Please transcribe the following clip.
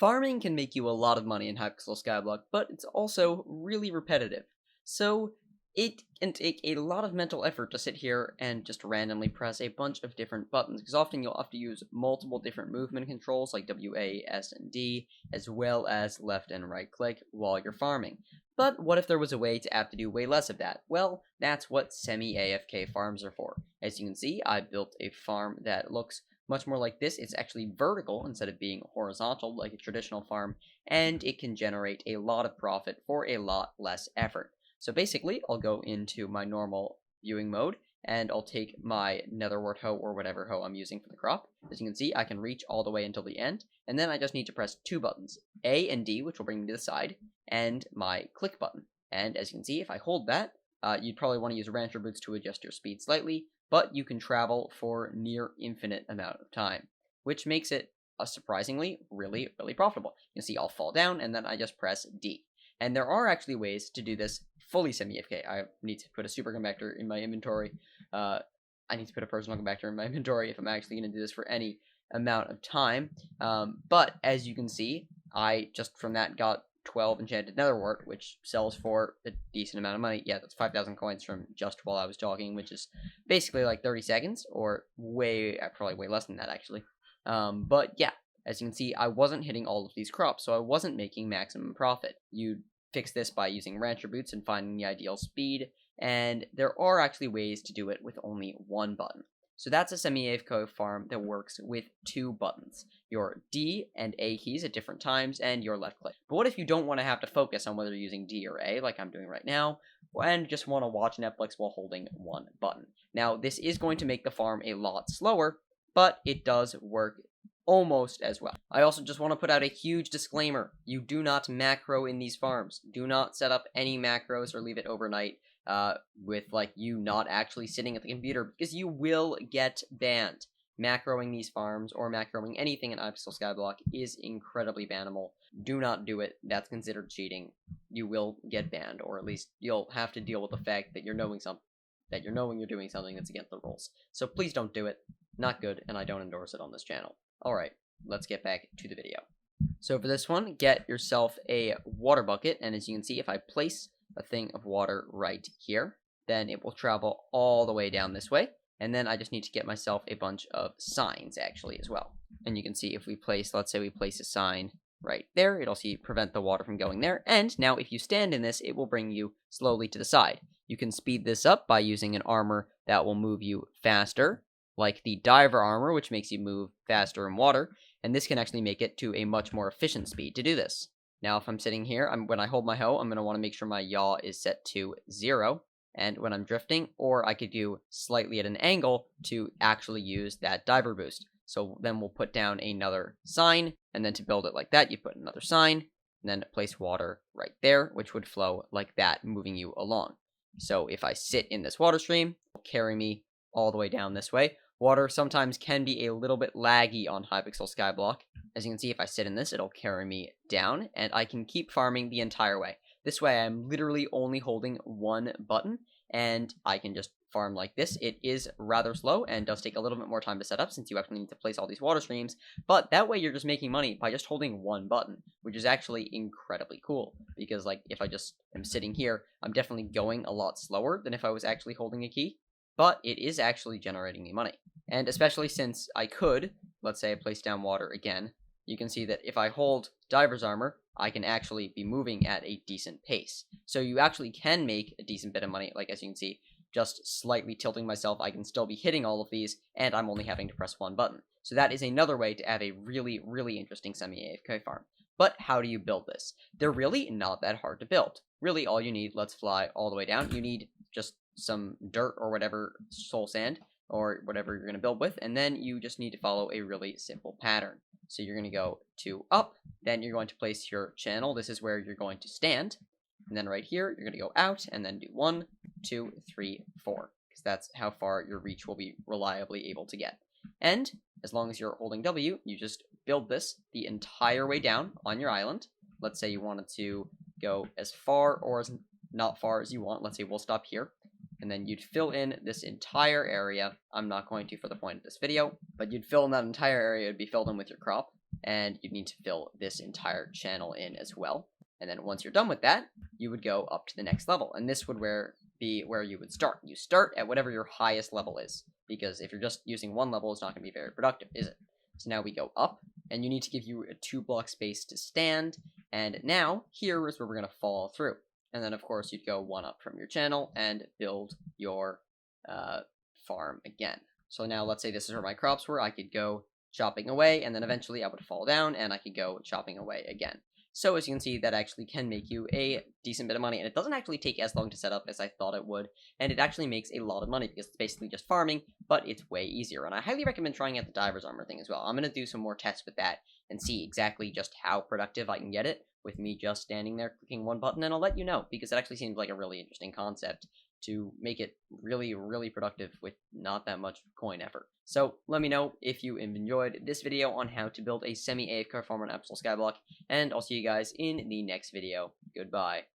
Farming can make you a lot of money in Hypixel Skyblock, but it's also really repetitive. So it can take a lot of mental effort to sit here and just randomly press a bunch of different buttons, because often you'll have to use multiple different movement controls like W, A, S, and D, as well as left and right click while you're farming. But what if there was a way to have to do way less of that? Well, that's what semi-AFK farms are for. As you can see, I built a farm that looks much more like this. It's actually vertical instead of being horizontal like a traditional farm, and it can generate a lot of profit for a lot less effort. So basically, I'll go into my normal viewing mode, and I'll take my netherwort hoe or whatever hoe I'm using for the crop. As you can see, I can reach all the way until the end, and then I just need to press two buttons, A and D, which will bring me to the side, and my click button. And as you can see, if I hold that, you'd probably want to use rancher boots to adjust your speed slightly, but you can travel for near infinite amount of time, which makes it surprisingly really profitable. You can see I'll fall down, and then I just press D. And there are actually ways to do this fully semi-AFK. I need to put a super compactor in my inventory. I need to put a personal compactor in my inventory if I'm actually going to do this for any amount of time. But as you can see, I just from that got 12 enchanted netherwort, which sells for a decent amount of money. Yeah, that's 5,000 coins from just while I was talking, which is basically like 30 seconds, or probably way less than that, actually. But yeah, as you can see, I wasn't hitting all of these crops, so I wasn't making maximum profit. You fix this by using rancher boots and finding the ideal speed, and there are actually ways to do it with only one button. So that's a semi-AFK farm that works with two buttons, your D and A keys at different times, and your left click. But what if you don't want to have to focus on whether you're using D or A, like I'm doing right now, and just want to watch Netflix while holding one button? Now, this is going to make the farm a lot slower, but it does work almost as well. I also just want to put out a huge disclaimer. You do not macro in these farms. Do not set up any macros or leave it overnight with like you not actually sitting at the computer, because you will get banned. Macroing these farms or macroing anything in Hypixel Skyblock is incredibly bannable. Do not do it. That's considered cheating. You will get banned, or at least you'll have to deal with the fact that you're knowing you're doing something that's against the rules. So please don't do it. Not good, and I don't endorse it on this channel. Alright, let's get back to the video. So for this one, get yourself a water bucket, and as you can see, if I place a thing of water right here, then it will travel all the way down this way, and then I just need to get myself a bunch of signs, actually, as well. And you can see if we place, let's say we place a sign right there, it'll prevent the water from going there, and now if you stand in this, it will bring you slowly to the side. You can speed this up by using an armor that will move you faster, like the diver armor, which makes you move faster in water, and this can actually make it to a much more efficient speed to do this. Now, if I'm sitting here, when I hold my hoe, I'm going to want to make sure my yaw is set to 0, and when I'm drifting, or I could do slightly at an angle to actually use that diver boost. So then we'll put down another sign, and then to build it like that, you put another sign, and then place water right there, which would flow like that, moving you along. So if I sit in this water stream, it'll carry me all the way down this way. Water sometimes can be a little bit laggy on Hypixel Skyblock. As you can see, if I sit in this, it'll carry me down, and I can keep farming the entire way. This way, I'm literally only holding one button, and I can just farm like this. It is rather slow, and does take a little bit more time to set up, since you actually need to place all these water streams, but that way you're just making money by just holding one button, which is actually incredibly cool, because like, if I just am sitting here, I'm definitely going a lot slower than if I was actually holding a key, but it is actually generating me money. And especially since I could, let's say I place down water again, you can see that if I hold diver's armor, I can actually be moving at a decent pace. So you actually can make a decent bit of money, like as you can see, just slightly tilting myself, I can still be hitting all of these, and I'm only having to press one button. So that is another way to have a really interesting semi-AFK farm. But how do you build this? They're really not that hard to build. Really, all you need, let's fly all the way down, you need just some dirt or whatever, soul sand, or whatever you're going to build with, and then you just need to follow a really simple pattern. So you're going to go to up, then you're going to place your channel, this is where you're going to stand, and then right here, you're going to go out, and then do 1, 2, 3, 4, because that's how far your reach will be reliably able to get. And as long as you're holding W, you just build this the entire way down on your island. Let's say you wanted to go as far or as not far as you want. Let's say we'll stop here. And then you'd fill in this entire area. I'm not going to for the point of this video, but you'd fill in that entire area. It'd be filled in with your crop. and you need to fill this entire channel in as well. And then once you're done with that, you would go up to the next level, and this would be where you would start. You start at whatever your highest level is, because if you're just using one level, it's not going to be very productive, is it? So now we go up, and you need to give you a 2-block space to stand, and now here is where we're going to fall through. And then, of course, you'd go 1 up from your channel and build your farm again. So now let's say this is where my crops were. I could go chopping away, and then eventually I would fall down, and I could go chopping away again. So as you can see, that actually can make you a decent bit of money, and it doesn't actually take as long to set up as I thought it would, and it actually makes a lot of money because it's basically just farming, but it's way easier. And I highly recommend trying out the diver's armor thing as well. I'm going to do some more tests with that and see exactly just how productive I can get it with me just standing there clicking one button, and I'll let you know, because it actually seems like a really interesting concept to make it really, really productive with not that much coin effort. So let me know if you enjoyed this video on how to build a semi-AFK farm on Hypixel Skyblock, and I'll see you guys in the next video. Goodbye.